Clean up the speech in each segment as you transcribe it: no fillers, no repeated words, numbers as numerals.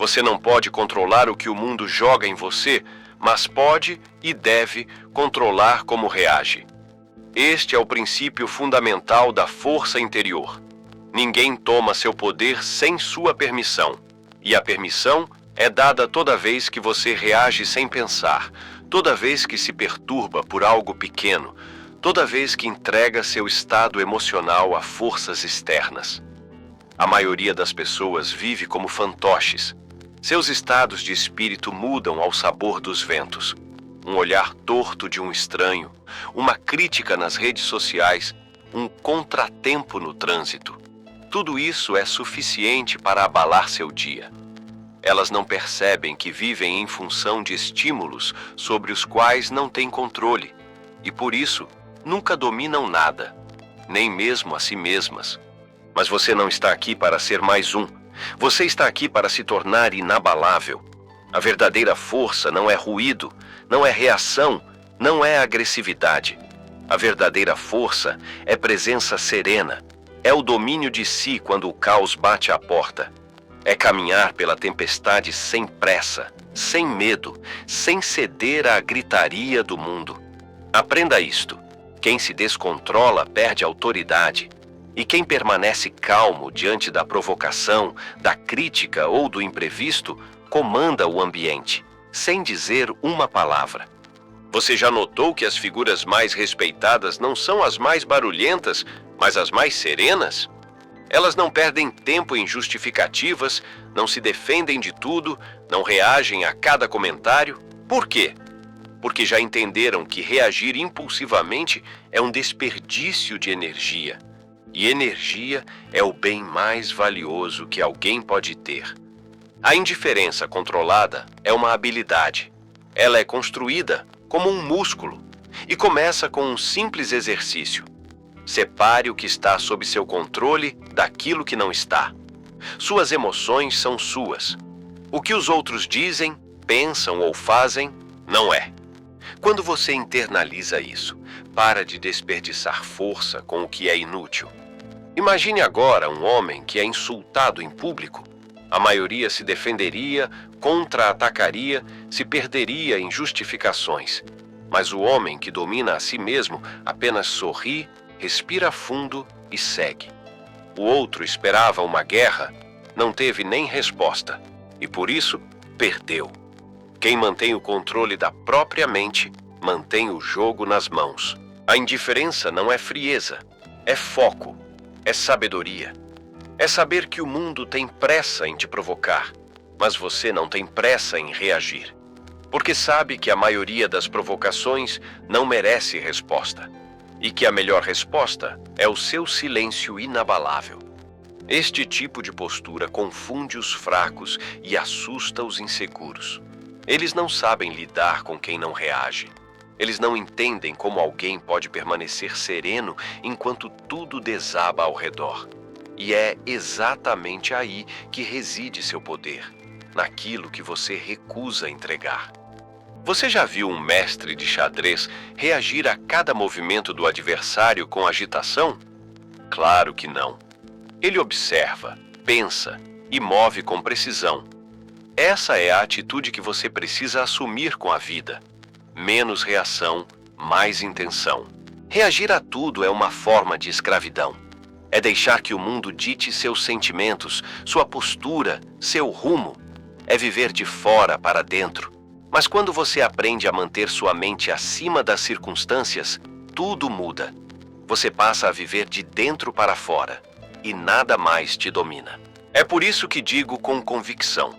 Você não pode controlar o que o mundo joga em você, mas pode e deve controlar como reage. Este é o princípio fundamental da força interior. Ninguém toma seu poder sem sua permissão, e a permissão é dada toda vez que você reage sem pensar, toda vez que se perturba por algo pequeno, toda vez que entrega seu estado emocional a forças externas. A maioria das pessoas vive como fantoches. Seus estados de espírito mudam ao sabor dos ventos. Um olhar torto de um estranho, uma crítica nas redes sociais, um contratempo no trânsito. Tudo isso é suficiente para abalar seu dia. Elas não percebem que vivem em função de estímulos sobre os quais não têm controle e, por isso, nunca dominam nada, nem mesmo a si mesmas. Mas você não está aqui para ser mais um. Você está aqui para se tornar inabalável. A verdadeira força não é ruído, não é reação, não é agressividade. A verdadeira força é presença serena. É o domínio de si quando o caos bate à porta. É caminhar pela tempestade sem pressa, sem medo, sem ceder à gritaria do mundo. Aprenda isto. Quem se descontrola perde autoridade. E quem permanece calmo diante da provocação, da crítica ou do imprevisto, comanda o ambiente, sem dizer uma palavra. Você já notou que as figuras mais respeitadas não são as mais barulhentas, mas as mais serenas? Elas não perdem tempo em justificativas, não se defendem de tudo, não reagem a cada comentário. Por quê? Porque já entenderam que reagir impulsivamente é um desperdício de energia. E energia é o bem mais valioso que alguém pode ter. A indiferença controlada é uma habilidade. Ela é construída como um músculo e começa com um simples exercício. Separe o que está sob seu controle daquilo que não está. Suas emoções são suas. O que os outros dizem, pensam ou fazem, não é. Quando você internaliza isso, para de desperdiçar força com o que é inútil. Imagine agora um homem que é insultado em público. A maioria se defenderia, contra-atacaria, se perderia em justificações. Mas o homem que domina a si mesmo apenas sorri, respira fundo e segue. O outro esperava uma guerra, não teve nem resposta, e por isso perdeu. Quem mantém o controle da própria mente, mantém o jogo nas mãos. A indiferença não é frieza, é foco, é sabedoria. É saber que o mundo tem pressa em te provocar, mas você não tem pressa em reagir. Porque sabe que a maioria das provocações não merece resposta, e que a melhor resposta é o seu silêncio inabalável. Este tipo de postura confunde os fracos e assusta os inseguros. Eles não sabem lidar com quem não reage. Eles não entendem como alguém pode permanecer sereno enquanto tudo desaba ao redor. E é exatamente aí que reside seu poder, naquilo que você recusa entregar. Você já viu um mestre de xadrez reagir a cada movimento do adversário com agitação? Claro que não. Ele observa, pensa e move com precisão. Essa é a atitude que você precisa assumir com a vida. Menos reação, mais intenção. Reagir a tudo é uma forma de escravidão. É deixar que o mundo dite seus sentimentos, sua postura, seu rumo. É viver de fora para dentro. Mas quando você aprende a manter sua mente acima das circunstâncias, tudo muda. Você passa a viver de dentro para fora e nada mais te domina. É por isso que digo com convicção: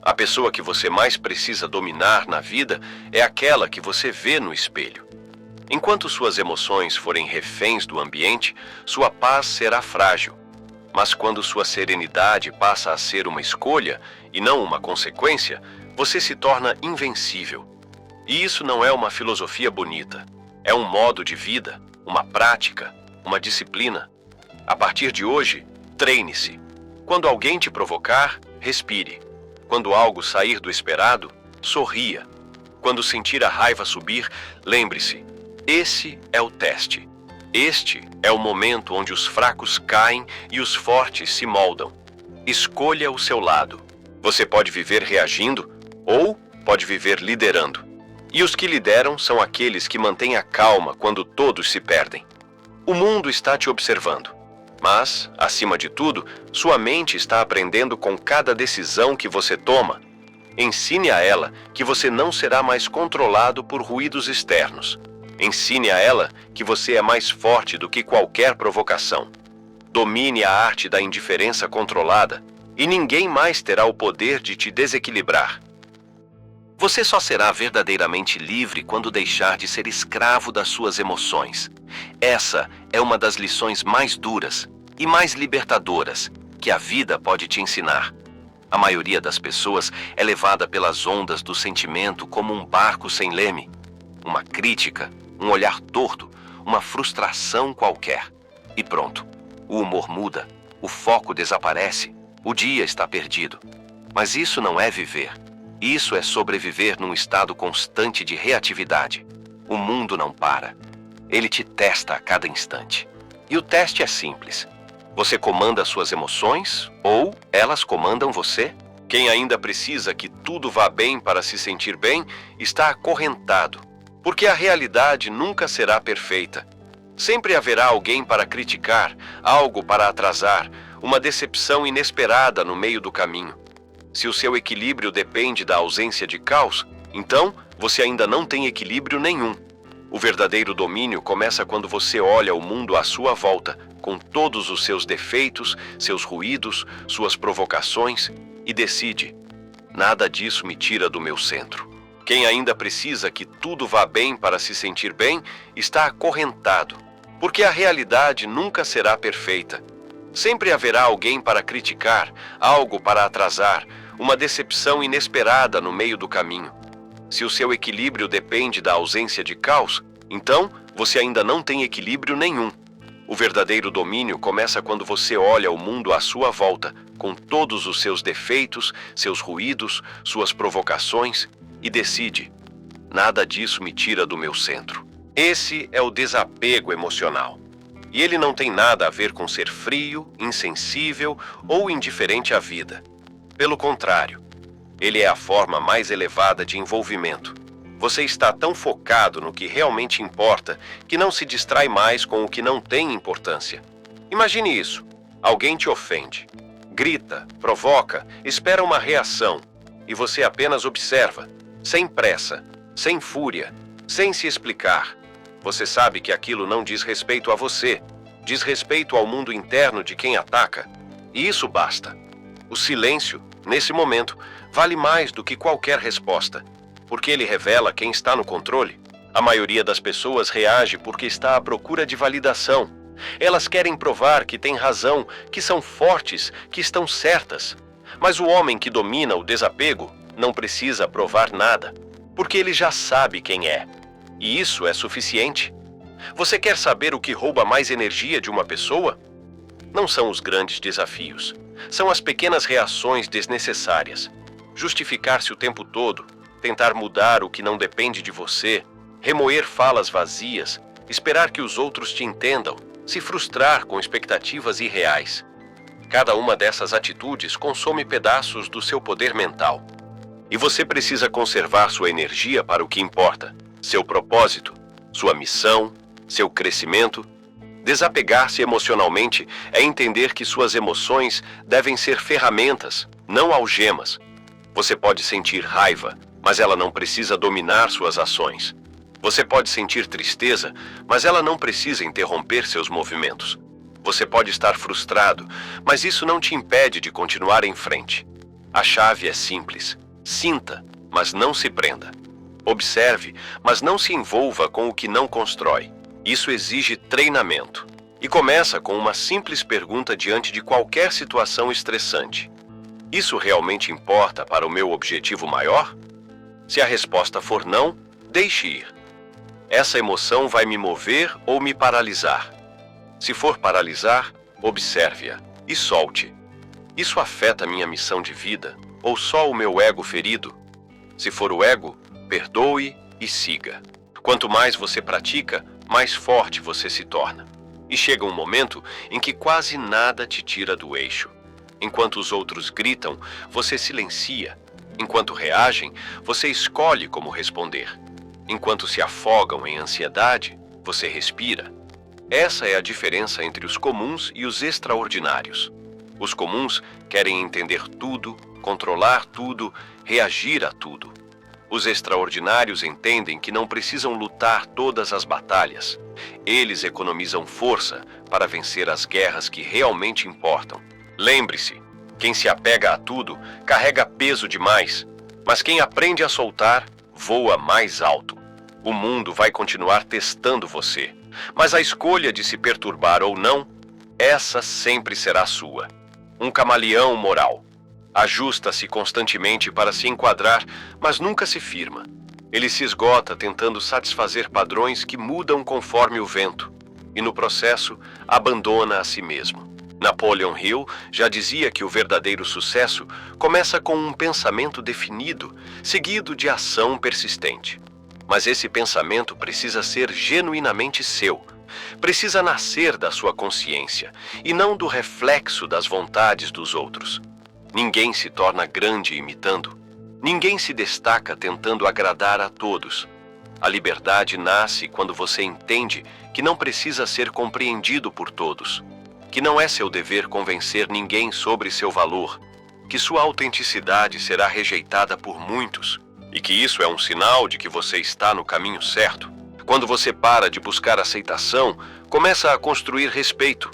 a pessoa que você mais precisa dominar na vida é aquela que você vê no espelho. Enquanto suas emoções forem reféns do ambiente, sua paz será frágil. Mas quando sua serenidade passa a ser uma escolha e não uma consequência, você se torna invencível. E isso não é uma filosofia bonita. É um modo de vida, uma prática, uma disciplina. A partir de hoje, treine-se. Quando alguém te provocar, respire. Quando algo sair do esperado, sorria. Quando sentir a raiva subir, lembre-se: esse é o teste. Este é o momento onde os fracos caem e os fortes se moldam. Escolha o seu lado. Você pode viver reagindo ou pode viver liderando. E os que lideram são aqueles que mantêm a calma quando todos se perdem. O mundo está te observando, mas, acima de tudo, sua mente está aprendendo com cada decisão que você toma. Ensine a ela que você não será mais controlado por ruídos externos. Ensine a ela que você é mais forte do que qualquer provocação. Domine a arte da indiferença controlada e ninguém mais terá o poder de te desequilibrar. Você só será verdadeiramente livre quando deixar de ser escravo das suas emoções. Essa é uma das lições mais duras e mais libertadoras que a vida pode te ensinar. A maioria das pessoas é levada pelas ondas do sentimento como um barco sem leme. Uma crítica, um olhar torto, uma frustração qualquer. E pronto, o humor muda, o foco desaparece, o dia está perdido. Mas isso não é viver. Isso é sobreviver num estado constante de reatividade. O mundo não para. Ele te testa a cada instante. E o teste é simples. Você comanda suas emoções ou elas comandam você? Quem ainda precisa que tudo vá bem para se sentir bem está acorrentado, porque a realidade nunca será perfeita. Sempre haverá alguém para criticar, algo para atrasar, uma decepção inesperada no meio do caminho. Se o seu equilíbrio depende da ausência de caos, então você ainda não tem equilíbrio nenhum. O verdadeiro domínio começa quando você olha o mundo à sua volta, com todos os seus defeitos, seus ruídos, suas provocações, e decide: nada disso me tira do meu centro. Quem ainda precisa que tudo vá bem para se sentir bem, está acorrentado, porque a realidade nunca será perfeita. Sempre haverá alguém para criticar, algo para atrasar, uma decepção inesperada no meio do caminho. Se o seu equilíbrio depende da ausência de caos, então você ainda não tem equilíbrio nenhum. O verdadeiro domínio começa quando você olha o mundo à sua volta, com todos os seus defeitos, seus ruídos, suas provocações, e decide: nada disso me tira do meu centro. Esse é o desapego emocional. E ele não tem nada a ver com ser frio, insensível ou indiferente à vida. Pelo contrário, ele é a forma mais elevada de envolvimento. Você está tão focado no que realmente importa que não se distrai mais com o que não tem importância. Imagine isso. Alguém te ofende, grita, provoca, espera uma reação e você apenas observa, sem pressa, sem fúria, sem se explicar. Você sabe que aquilo não diz respeito a você, diz respeito ao mundo interno de quem ataca. E isso basta. O silêncio, nesse momento, vale mais do que qualquer resposta, porque ele revela quem está no controle. A maioria das pessoas reage porque está à procura de validação. Elas querem provar que têm razão, que são fortes, que estão certas. Mas o homem que domina o desapego não precisa provar nada, porque ele já sabe quem é. E isso é suficiente. Você quer saber o que rouba mais energia de uma pessoa? Não são os grandes desafios. São as pequenas reações desnecessárias. Justificar-se o tempo todo, tentar mudar o que não depende de você, remoer falas vazias, esperar que os outros te entendam, se frustrar com expectativas irreais. Cada uma dessas atitudes consome pedaços do seu poder mental. E você precisa conservar sua energia para o que importa, seu propósito, sua missão, seu crescimento. Desapegar-se emocionalmente é entender que suas emoções devem ser ferramentas, não algemas. Você pode sentir raiva, mas ela não precisa dominar suas ações. Você pode sentir tristeza, mas ela não precisa interromper seus movimentos. Você pode estar frustrado, mas isso não te impede de continuar em frente. A chave é simples. Sinta, mas não se prenda. Observe, mas não se envolva com o que não constrói. Isso exige treinamento. E começa com uma simples pergunta diante de qualquer situação estressante: isso realmente importa para o meu objetivo maior? Se a resposta for não, deixe ir. Essa emoção vai me mover ou me paralisar. Se for paralisar, observe-a e solte. Isso afeta minha missão de vida ou só o meu ego ferido? Se for o ego, perdoe e siga. Quanto mais você pratica, mais forte você se torna. E chega um momento em que quase nada te tira do eixo. Enquanto os outros gritam, você silencia. Enquanto reagem, você escolhe como responder. Enquanto se afogam em ansiedade, você respira. Essa é a diferença entre os comuns e os extraordinários. Os comuns querem entender tudo, controlar tudo, reagir a tudo. Os extraordinários entendem que não precisam lutar todas as batalhas. Eles economizam força para vencer as guerras que realmente importam. Lembre-se, quem se apega a tudo carrega peso demais, mas quem aprende a soltar voa mais alto. O mundo vai continuar testando você, mas a escolha de se perturbar ou não, essa sempre será sua. Um camaleão moral. Ajusta-se constantemente para se enquadrar, mas nunca se firma. Ele se esgota tentando satisfazer padrões que mudam conforme o vento, e no processo abandona a si mesmo. Napoleon Hill já dizia que o verdadeiro sucesso começa com um pensamento definido, seguido de ação persistente. Mas esse pensamento precisa ser genuinamente seu. Precisa nascer da sua consciência e não do reflexo das vontades dos outros. Ninguém se torna grande imitando. Ninguém se destaca tentando agradar a todos. A liberdade nasce quando você entende que não precisa ser compreendido por todos, que não é seu dever convencer ninguém sobre seu valor, que sua autenticidade será rejeitada por muitos e que isso é um sinal de que você está no caminho certo. Quando você para de buscar aceitação, começa a construir respeito.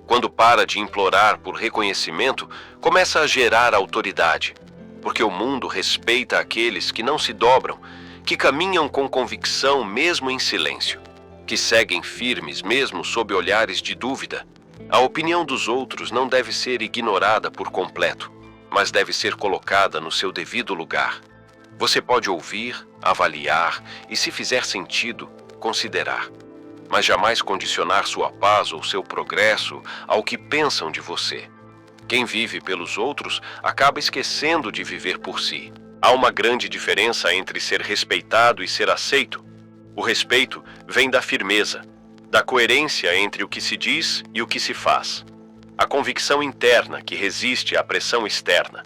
Quando para de implorar por reconhecimento, começa a gerar autoridade. Porque o mundo respeita aqueles que não se dobram, que caminham com convicção mesmo em silêncio, que seguem firmes mesmo sob olhares de dúvida. A opinião dos outros não deve ser ignorada por completo, mas deve ser colocada no seu devido lugar. Você pode ouvir, avaliar e, se fizer sentido, considerar, mas jamais condicionar sua paz ou seu progresso ao que pensam de você. Quem vive pelos outros acaba esquecendo de viver por si. Há uma grande diferença entre ser respeitado e ser aceito. O respeito vem da firmeza, da coerência entre o que se diz e o que se faz. A convicção interna que resiste à pressão externa.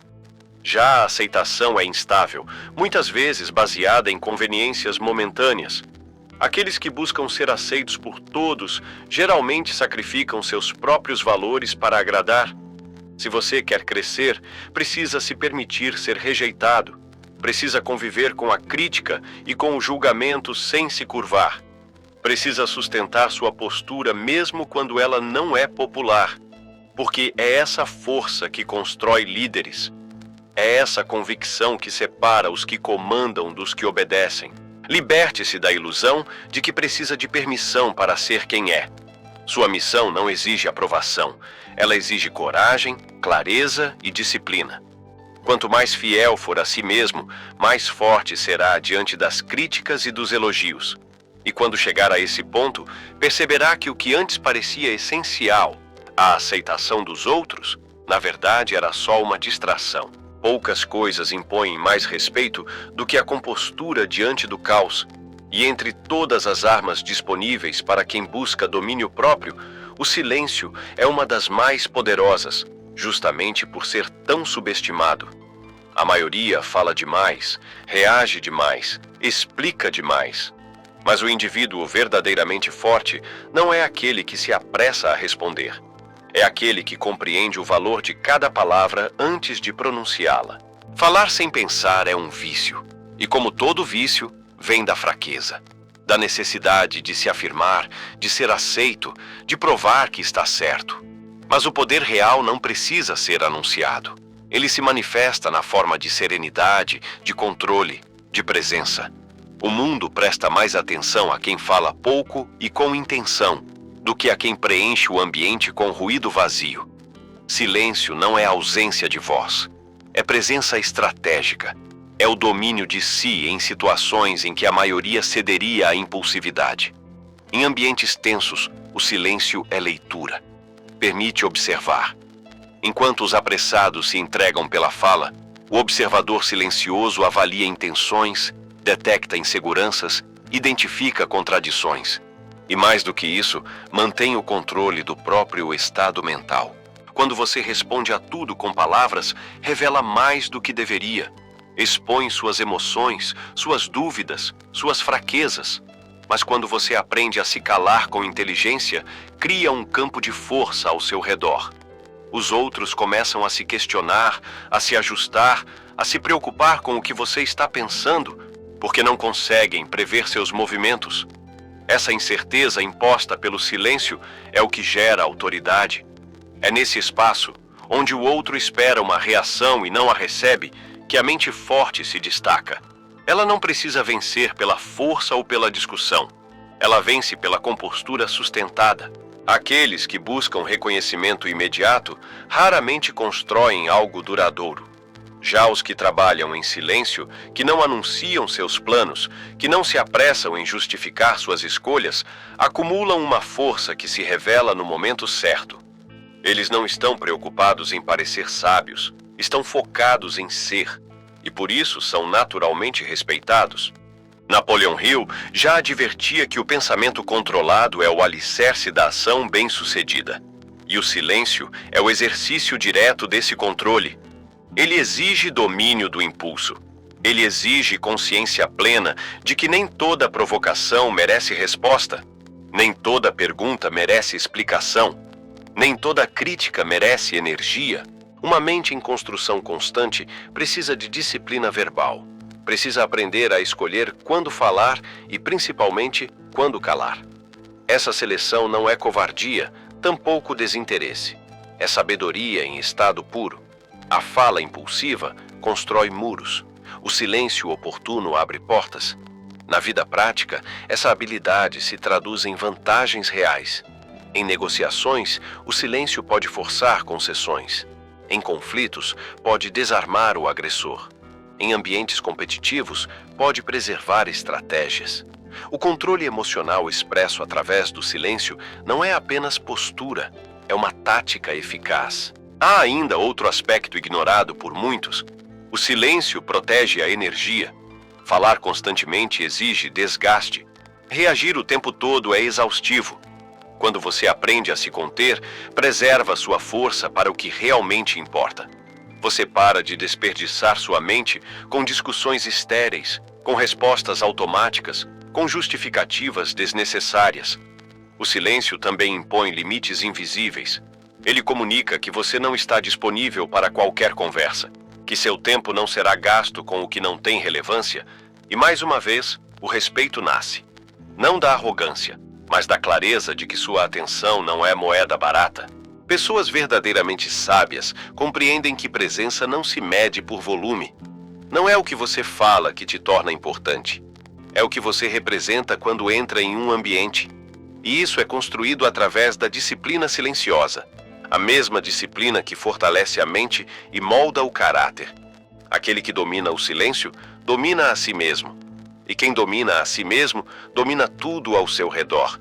Já a aceitação é instável, muitas vezes baseada em conveniências momentâneas. Aqueles que buscam ser aceitos por todos geralmente sacrificam seus próprios valores para agradar. Se você quer crescer, precisa se permitir ser rejeitado. Precisa conviver com a crítica e com o julgamento sem se curvar. Precisa sustentar sua postura mesmo quando ela não é popular. Porque é essa força que constrói líderes. É essa convicção que separa os que comandam dos que obedecem. Liberte-se da ilusão de que precisa de permissão para ser quem é. Sua missão não exige aprovação. Ela exige coragem, clareza e disciplina. Quanto mais fiel for a si mesmo, mais forte será diante das críticas e dos elogios. E quando chegar a esse ponto, perceberá que o que antes parecia essencial, a aceitação dos outros, na verdade era só uma distração. Poucas coisas impõem mais respeito do que a compostura diante do caos. E entre todas as armas disponíveis para quem busca domínio próprio, o silêncio é uma das mais poderosas, justamente por ser tão subestimado. A maioria fala demais, reage demais, explica demais. Mas o indivíduo verdadeiramente forte não é aquele que se apressa a responder. É aquele que compreende o valor de cada palavra antes de pronunciá-la. Falar sem pensar é um vício, e como todo vício, vem da fraqueza, da necessidade de se afirmar, de ser aceito, de provar que está certo. Mas o poder real não precisa ser anunciado. Ele se manifesta na forma de serenidade, de controle, de presença. O mundo presta mais atenção a quem fala pouco e com intenção, do que a quem preenche o ambiente com ruído vazio. Silêncio não é ausência de voz, é presença estratégica. É o domínio de si em situações em que a maioria cederia à impulsividade. Em ambientes tensos, o silêncio é leitura. Permite observar. Enquanto os apressados se entregam pela fala, o observador silencioso avalia intenções, detecta inseguranças, identifica contradições. E mais do que isso, mantém o controle do próprio estado mental. Quando você responde a tudo com palavras, revela mais do que deveria. Expõe suas emoções, suas dúvidas, suas fraquezas. Mas quando você aprende a se calar com inteligência, cria um campo de força ao seu redor. Os outros começam a se questionar, a se ajustar, a se preocupar com o que você está pensando, porque não conseguem prever seus movimentos. Essa incerteza imposta pelo silêncio é o que gera autoridade. É nesse espaço, onde o outro espera uma reação e não a recebe, que a mente forte se destaca. Ela não precisa vencer pela força ou pela discussão. Ela vence pela compostura sustentada. Aqueles que buscam reconhecimento imediato raramente constroem algo duradouro. Já os que trabalham em silêncio, que não anunciam seus planos, que não se apressam em justificar suas escolhas, acumulam uma força que se revela no momento certo. Eles não estão preocupados em parecer sábios, estão focados em ser, e por isso são naturalmente respeitados. Napoleon Hill já advertia que o pensamento controlado é o alicerce da ação bem-sucedida, e o silêncio é o exercício direto desse controle. Ele exige domínio do impulso. Ele exige consciência plena de que nem toda provocação merece resposta, nem toda pergunta merece explicação, nem toda crítica merece energia. Uma mente em construção constante precisa de disciplina verbal. Precisa aprender a escolher quando falar e, principalmente, quando calar. Essa seleção não é covardia, tampouco desinteresse. É sabedoria em estado puro. A fala impulsiva constrói muros. O silêncio oportuno abre portas. Na vida prática, essa habilidade se traduz em vantagens reais. Em negociações, o silêncio pode forçar concessões. Em conflitos, pode desarmar o agressor. Em ambientes competitivos, pode preservar estratégias. O controle emocional expresso através do silêncio não é apenas postura, é uma tática eficaz. Há ainda outro aspecto ignorado por muitos. O silêncio protege a energia. Falar constantemente exige desgaste. Reagir o tempo todo é exaustivo. Quando você aprende a se conter, preserva sua força para o que realmente importa. Você para de desperdiçar sua mente com discussões estéreis, com respostas automáticas, com justificativas desnecessárias. O silêncio também impõe limites invisíveis. Ele comunica que você não está disponível para qualquer conversa, que seu tempo não será gasto com o que não tem relevância, e mais uma vez, o respeito nasce. Não da arrogância, mas da clareza de que sua atenção não é moeda barata. Pessoas verdadeiramente sábias compreendem que presença não se mede por volume. Não é o que você fala que te torna importante. É o que você representa quando entra em um ambiente. E isso é construído através da disciplina silenciosa. A mesma disciplina que fortalece a mente e molda o caráter. Aquele que domina o silêncio, domina a si mesmo. E quem domina a si mesmo, domina tudo ao seu redor.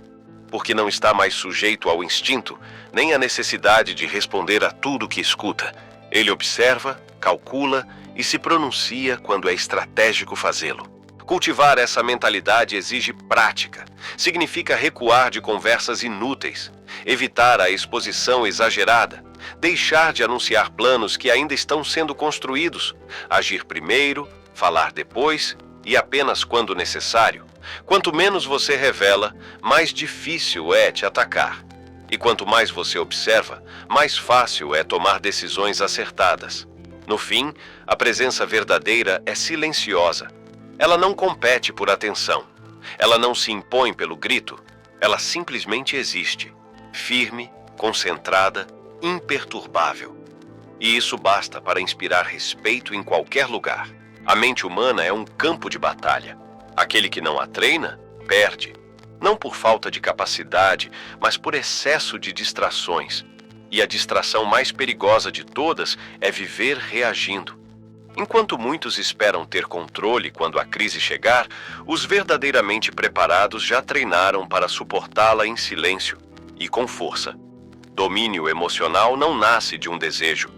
Porque não está mais sujeito ao instinto, nem à necessidade de responder a tudo que escuta. Ele observa, calcula e se pronuncia quando é estratégico fazê-lo. Cultivar essa mentalidade exige prática. Significa recuar de conversas inúteis, evitar a exposição exagerada, deixar de anunciar planos que ainda estão sendo construídos, agir primeiro, falar depois e apenas quando necessário. Quanto menos você revela, mais difícil é te atacar. E quanto mais você observa, mais fácil é tomar decisões acertadas. No fim, a presença verdadeira é silenciosa. Ela não compete por atenção. Ela não se impõe pelo grito. Ela simplesmente existe, firme, concentrada, imperturbável. E isso basta para inspirar respeito em qualquer lugar. A mente humana é um campo de batalha. Aquele que não a treina, perde. Não por falta de capacidade, mas por excesso de distrações. E a distração mais perigosa de todas é viver reagindo. Enquanto muitos esperam ter controle quando a crise chegar, os verdadeiramente preparados já treinaram para suportá-la em silêncio e com força. Domínio emocional não nasce de um desejo.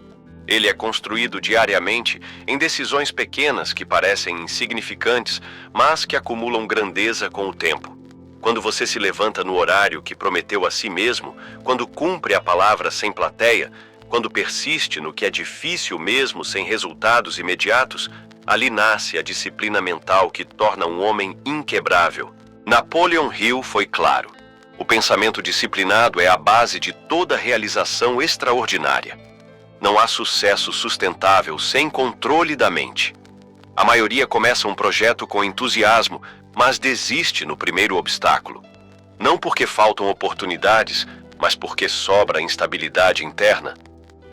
Ele é construído diariamente em decisões pequenas que parecem insignificantes, mas que acumulam grandeza com o tempo. Quando você se levanta no horário que prometeu a si mesmo, quando cumpre a palavra sem plateia, Quando persiste no que é difícil mesmo sem resultados imediatos, ali nasce a disciplina mental que torna um homem inquebrável. Napoleon Hill foi claro. O pensamento disciplinado é a base de toda realização extraordinária. Não há sucesso sustentável sem controle da mente. A maioria começa um projeto com entusiasmo, mas desiste no primeiro obstáculo. Não porque faltam oportunidades, mas porque sobra instabilidade interna.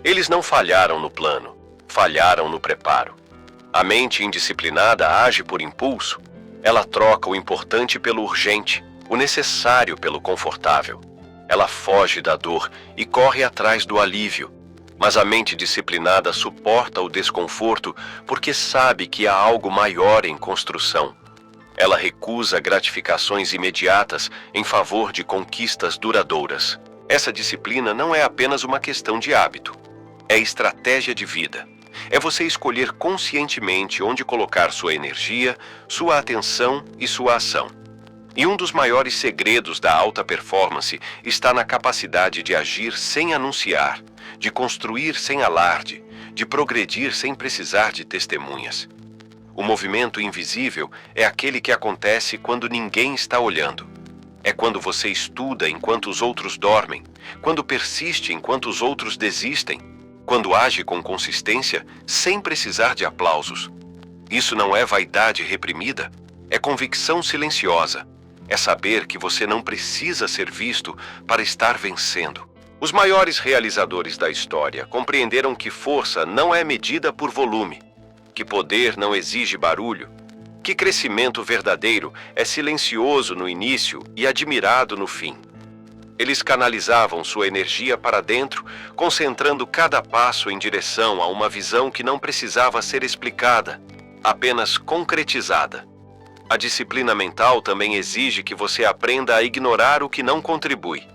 Eles não falharam no plano, falharam no preparo. A mente indisciplinada age por impulso. Ela troca o importante pelo urgente, o necessário pelo confortável. Ela foge da dor e corre atrás do alívio. Mas a mente disciplinada suporta o desconforto porque sabe que há algo maior em construção. Ela recusa gratificações imediatas em favor de conquistas duradouras. Essa disciplina não é apenas uma questão de hábito. É estratégia de vida. É você escolher conscientemente onde colocar sua energia, sua atenção e sua ação. E um dos maiores segredos da alta performance está na capacidade de agir sem anunciar, de construir sem alarde, de progredir sem precisar de testemunhas. O movimento invisível é aquele que acontece quando ninguém está olhando. É quando você estuda enquanto os outros dormem, quando persiste enquanto os outros desistem, quando age com consistência sem precisar de aplausos. Isso não é vaidade reprimida, é convicção silenciosa. É saber que você não precisa ser visto para estar vencendo. Os maiores realizadores da história compreenderam que força não é medida por volume, que poder não exige barulho, que crescimento verdadeiro é silencioso no início e admirado no fim. Eles canalizavam sua energia para dentro, concentrando cada passo em direção a uma visão que não precisava ser explicada, apenas concretizada. A disciplina mental também exige que você aprenda a ignorar o que não contribui.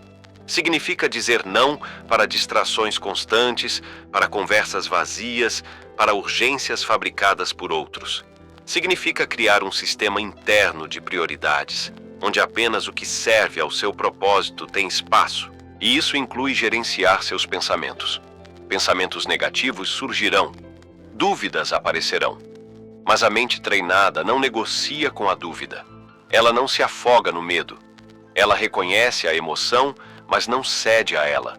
Significa dizer não para distrações constantes, para conversas vazias, para urgências fabricadas por outros. Significa criar um sistema interno de prioridades, onde apenas o que serve ao seu propósito tem espaço. E isso inclui gerenciar seus pensamentos. Pensamentos negativos surgirão, dúvidas aparecerão. Mas a mente treinada não negocia com a dúvida. Ela não se afoga no medo. Ela reconhece a emoção, mas não cede a ela.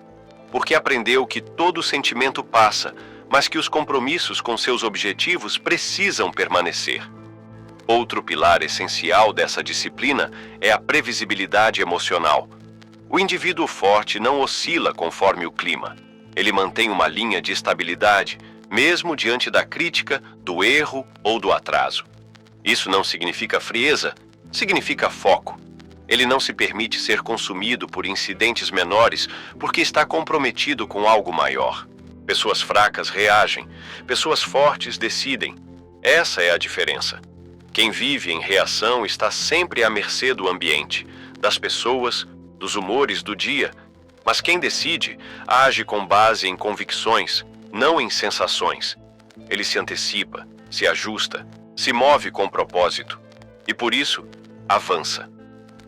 Porque aprendeu que todo sentimento passa, mas que os compromissos com seus objetivos precisam permanecer. Outro pilar essencial dessa disciplina é a previsibilidade emocional. O indivíduo forte não oscila conforme o clima. Ele mantém uma linha de estabilidade, mesmo diante da crítica, do erro ou do atraso. Isso não significa frieza, significa foco. Ele não se permite ser consumido por incidentes menores porque está comprometido com algo maior. Pessoas fracas reagem, pessoas fortes decidem. Essa é a diferença. Quem vive em reação está sempre à mercê do ambiente, das pessoas, dos humores do dia. Mas quem decide, age com base em convicções, não em sensações. Ele se antecipa, se ajusta, se move com propósito e, por isso, avança.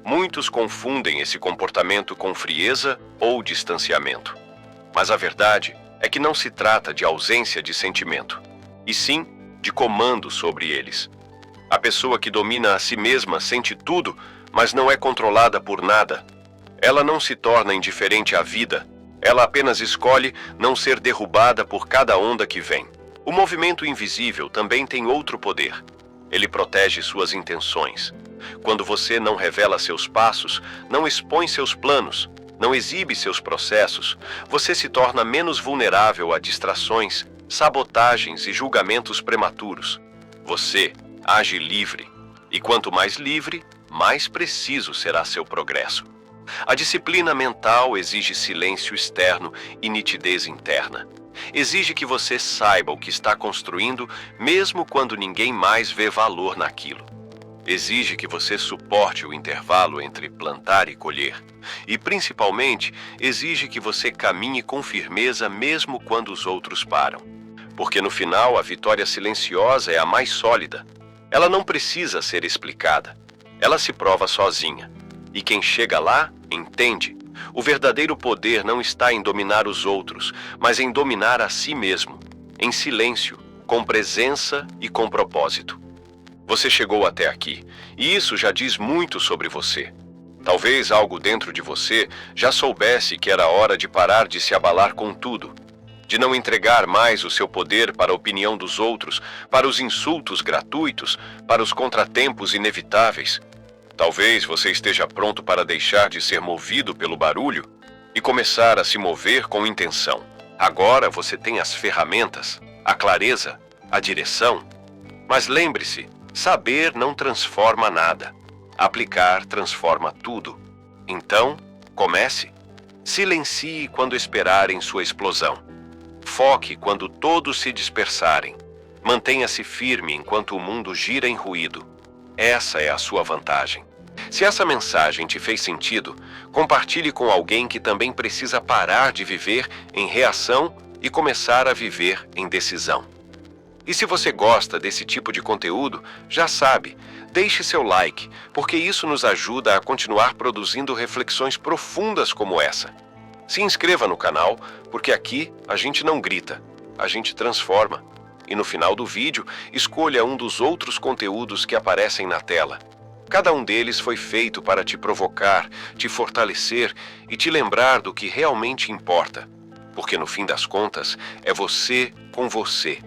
Muitos confundem esse comportamento com frieza ou distanciamento. Mas a verdade é que não se trata de ausência de sentimento, e sim de comando sobre eles. A pessoa que domina a si mesma sente tudo, mas não é controlada por nada. Ela não se torna indiferente à vida. Ela apenas escolhe não ser derrubada por cada onda que vem. O movimento invisível também tem outro poder. Ele protege suas intenções. Quando você não revela seus passos, não expõe seus planos, não exibe seus processos, você se torna menos vulnerável a distrações, sabotagens e julgamentos prematuros. Você age livre. E quanto mais livre, mais preciso será seu progresso. A disciplina mental exige silêncio externo e nitidez interna. Exige que você saiba o que está construindo, mesmo quando ninguém mais vê valor naquilo. Exige que você suporte o intervalo entre plantar e colher. E, principalmente, exige que você caminhe com firmeza mesmo quando os outros param. Porque, no final, a vitória silenciosa é a mais sólida. Ela não precisa ser explicada. Ela se prova sozinha. E quem chega lá, entende. O verdadeiro poder não está em dominar os outros, mas em dominar a si mesmo, em silêncio, com presença e com propósito. Você chegou até aqui, e isso já diz muito sobre você. Talvez algo dentro de você já soubesse que era hora de parar de se abalar com tudo, de não entregar mais o seu poder para a opinião dos outros, para os insultos gratuitos, para os contratempos inevitáveis. Talvez você esteja pronto para deixar de ser movido pelo barulho e começar a se mover com intenção. Agora você tem as ferramentas, a clareza, a direção. Mas lembre-se, saber não transforma nada. Aplicar transforma tudo. Então, comece. Silencie quando esperarem sua explosão. Foque quando todos se dispersarem. Mantenha-se firme enquanto o mundo gira em ruído. Essa é a sua vantagem. Se essa mensagem te fez sentido, compartilhe com alguém que também precisa parar de viver em reação e começar a viver em decisão. E se você gosta desse tipo de conteúdo, já sabe, deixe seu like, porque isso nos ajuda a continuar produzindo reflexões profundas como essa. Se inscreva no canal, porque aqui a gente não grita, a gente transforma. E no final do vídeo, escolha um dos outros conteúdos que aparecem na tela. Cada um deles foi feito para te provocar, te fortalecer e te lembrar do que realmente importa. Porque no fim das contas, é você com você.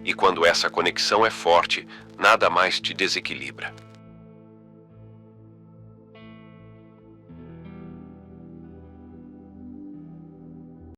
E quando essa conexão é forte, nada mais te desequilibra.